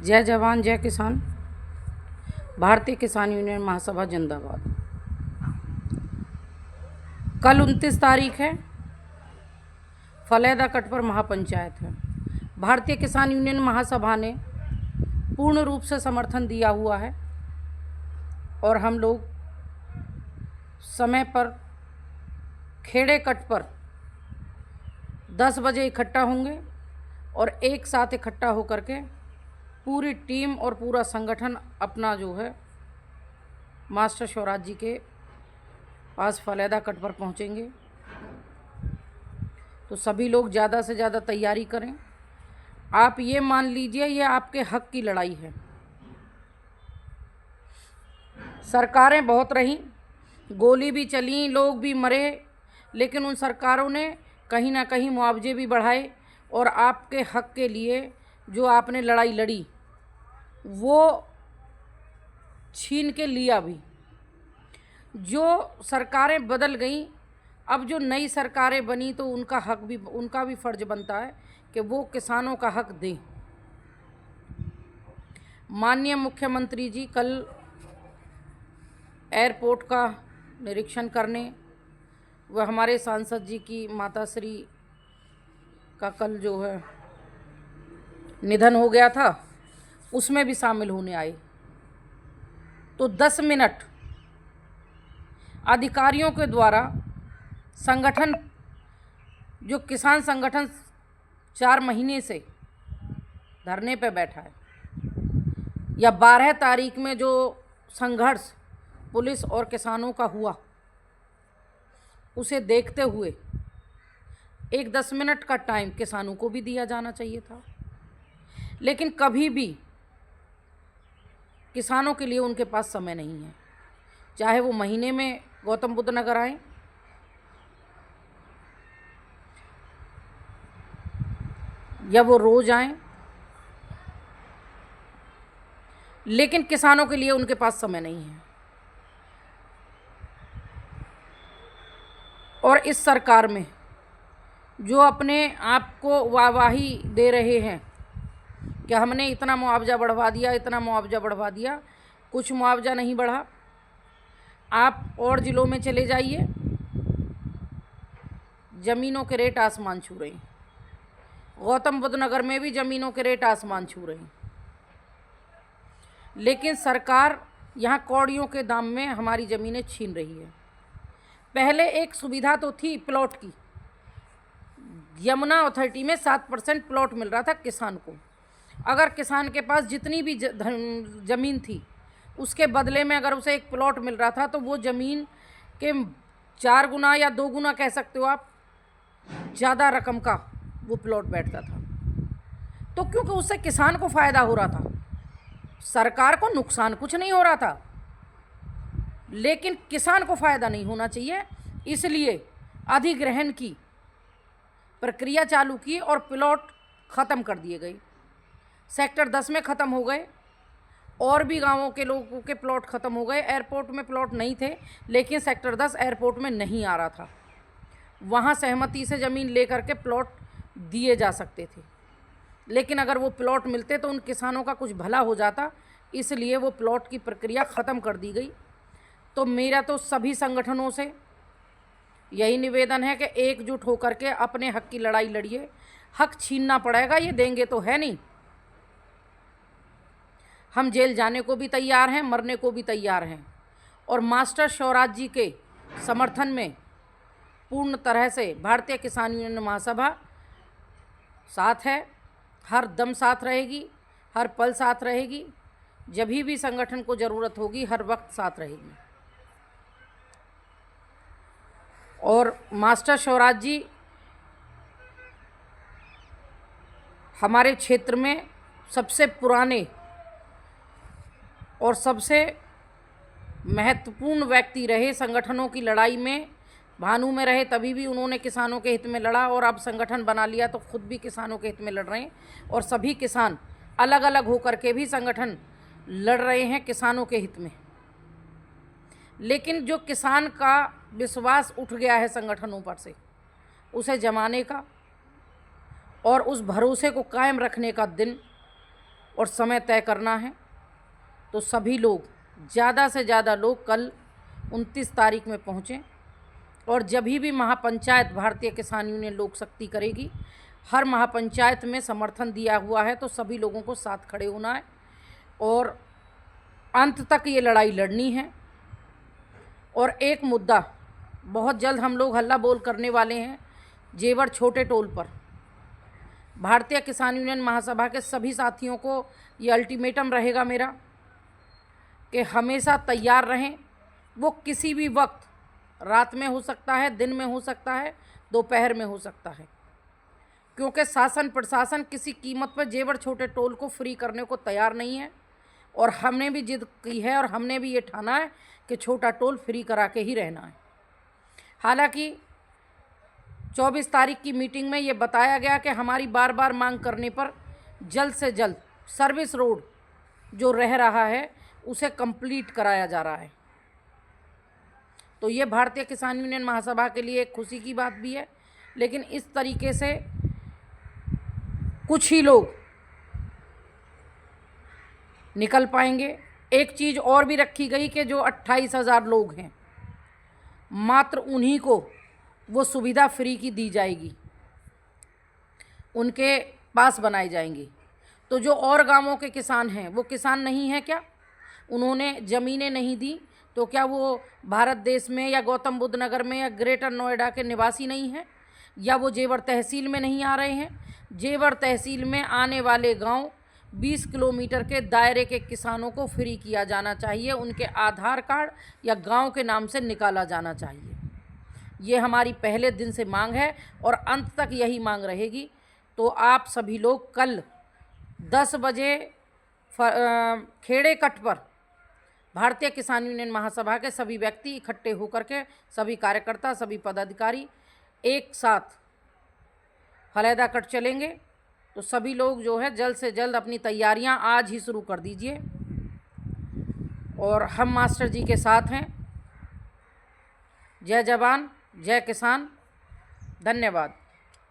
जय जवान जय किसान। भारतीय किसान यूनियन महासभा जिंदाबाद। कल 29 तारीख है, फलेदा कट पर महापंचायत है। भारतीय किसान यूनियन महासभा ने पूर्ण रूप से समर्थन दिया हुआ है और हम लोग समय पर खेड़े कट पर 10 बजे इकट्ठा होंगे और एक साथ इकट्ठा होकर के पूरी टीम और पूरा संगठन अपना जो है मास्टर स्वराज जी के पास फलेदा कट पर पहुंचेंगे। तो सभी लोग ज़्यादा से ज़्यादा तैयारी करें। आप ये मान लीजिए ये आपके हक की लड़ाई है। सरकारें बहुत रहीं, गोली भी चली, लोग भी मरे, लेकिन उन सरकारों ने कहीं ना कहीं मुआवजे भी बढ़ाए और आपके हक के लिए जो आपने लड़ाई लड़ी वो छीन के लिया भी। जो सरकारें बदल गईं, अब जो नई सरकारें बनी तो उनका भी फ़र्ज बनता है कि वो किसानों का हक दें। माननीय मुख्यमंत्री जी कल एयरपोर्ट का निरीक्षण करने, वह हमारे सांसद जी की माताश्री का कल जो है निधन हो गया था, उसमें भी शामिल होने आए। तो 10 मिनट अधिकारियों के द्वारा संगठन, जो किसान संगठन 4 महीने से धरने पे बैठा है, या 12 तारीख में जो संघर्ष पुलिस और किसानों का हुआ, उसे देखते हुए एक 10 मिनट का टाइम किसानों को भी दिया जाना चाहिए था। लेकिन कभी भी किसानों के लिए उनके पास समय नहीं है, चाहे वो महीने में गौतम बुद्ध नगर आए या वो रोज आए, लेकिन किसानों के लिए उनके पास समय नहीं है। और इस सरकार में जो अपने आप को वाहवाही दे रहे हैं कि हमने इतना मुआवजा बढ़वा दिया, इतना मुआवजा बढ़वा दिया, कुछ मुआवजा नहीं बढ़ा। आप और ज़िलों में चले जाइए, ज़मीनों के रेट आसमान छू रहे हैं। गौतम बुद्ध नगर में भी ज़मीनों के रेट आसमान छू रहे हैं, लेकिन सरकार यहाँ कौड़ियों के दाम में हमारी ज़मीनें छीन रही है। पहले एक सुविधा तो थी प्लॉट की, यमुना अथॉरिटी में 7% प्लॉट मिल रहा था किसान को। अगर किसान के पास जितनी भी ज़मीन थी उसके बदले में अगर उसे एक प्लॉट मिल रहा था तो वो ज़मीन के 4 गुना या 2 गुना कह सकते हो आप, ज़्यादा रकम का वो प्लॉट बैठता था। तो क्योंकि उससे किसान को फ़ायदा हो रहा था, सरकार को नुकसान कुछ नहीं हो रहा था, लेकिन किसान को फ़ायदा नहीं होना चाहिए, इसलिए अधिग्रहण की प्रक्रिया चालू की और प्लॉट ख़त्म कर दिए गए। सेक्टर 10 में ख़त्म हो गए और भी गांवों के लोगों के प्लॉट ख़त्म हो गए। एयरपोर्ट में प्लॉट नहीं थे, लेकिन सेक्टर 10 एयरपोर्ट में नहीं आ रहा था, वहाँ सहमति से ज़मीन लेकर के प्लॉट दिए जा सकते थे। लेकिन अगर वो प्लॉट मिलते तो उन किसानों का कुछ भला हो जाता, इसलिए वो प्लॉट की प्रक्रिया ख़त्म कर दी गई। तो मेरा तो सभी संगठनों से यही निवेदन है कि एकजुट होकर के अपने हक की लड़ाई लड़िए। हक छीनना पड़ेगा, ये देंगे तो है नहीं। हम जेल जाने को भी तैयार हैं, मरने को भी तैयार हैं, और मास्टर स्वराज जी के समर्थन में पूर्ण तरह से भारतीय किसान यूनियन महासभा साथ है, हर दम साथ रहेगी, हर पल साथ रहेगी, जब भी संगठन को ज़रूरत होगी हर वक्त साथ रहेगी। और मास्टर स्वराज जी हमारे क्षेत्र में सबसे पुराने और सबसे महत्वपूर्ण व्यक्ति रहे। संगठनों की लड़ाई में भानु में रहे तभी भी उन्होंने किसानों के हित में लड़ा, और अब संगठन बना लिया तो खुद भी किसानों के हित में लड़ रहे हैं। और सभी किसान अलग अलग होकर के भी संगठन लड़ रहे हैं किसानों के हित में। लेकिन जो किसान का विश्वास उठ गया है संगठनों पर से, उसे जमाने का और उस भरोसे को कायम रखने का दिन और समय तय करना है। तो सभी लोग, ज़्यादा से ज़्यादा लोग कल 29 तारीख में पहुँचें। और जब भी महापंचायत भारतीय किसान यूनियन लोक शक्ति करेगी, हर महापंचायत में समर्थन दिया हुआ है, तो सभी लोगों को साथ खड़े होना है और अंत तक ये लड़ाई लड़नी है। और एक मुद्दा बहुत जल्द हम लोग हल्ला बोल करने वाले हैं जेवर छोटे टोल पर। भारतीय किसान यूनियन महासभा के सभी साथियों को ये अल्टीमेटम रहेगा मेरा कि हमेशा तैयार रहें। वो किसी भी वक्त, रात में हो सकता है, दिन में हो सकता है, दोपहर में हो सकता है, क्योंकि शासन प्रशासन किसी कीमत पर जेवर छोटे टोल को फ्री करने को तैयार नहीं है। और हमने भी जिद की है और हमने भी ये ठाना है कि छोटा टोल फ्री करा के ही रहना है। हालांकि 24 तारीख की मीटिंग में ये बताया गया कि हमारी बार बार मांग करने पर जल्द से जल्द सर्विस रोड जो रह रहा है उसे कंप्लीट कराया जा रहा है। तो ये भारतीय किसान यूनियन महासभा के लिए एक खुशी की बात भी है। लेकिन इस तरीके से कुछ ही लोग निकल पाएंगे। एक चीज़ और भी रखी गई कि जो 28,000 लोग हैं, मात्र उन्हीं को वो सुविधा फ्री की दी जाएगी, उनके पास बनाई जाएंगी। तो जो और गांवों के किसान हैं वो किसान नहीं हैं क्या? उन्होंने ज़मीनें नहीं दी तो क्या वो भारत देश में या गौतम बुद्ध नगर में या ग्रेटर नोएडा के निवासी नहीं हैं? या वो जेवर तहसील में नहीं आ रहे हैं? जेवर तहसील में आने वाले गांव 20 किलोमीटर के दायरे के किसानों को फ्री किया जाना चाहिए, उनके आधार कार्ड या गांव के नाम से निकाला जाना चाहिए। ये हमारी पहले दिन से मांग है और अंत तक यही मांग रहेगी। तो आप सभी लोग कल 10 बजे खेड़े कट पर भारतीय किसान यूनियन महासभा के सभी व्यक्ति इकट्ठे होकर के, सभी कार्यकर्ता, सभी पदाधिकारी एक साथ फलैदा कट चलेंगे। तो सभी लोग जो है जल्द से जल्द अपनी तैयारियां आज ही शुरू कर दीजिए और हम मास्टर जी के साथ हैं। जय जवान, जय किसान, धन्यवाद।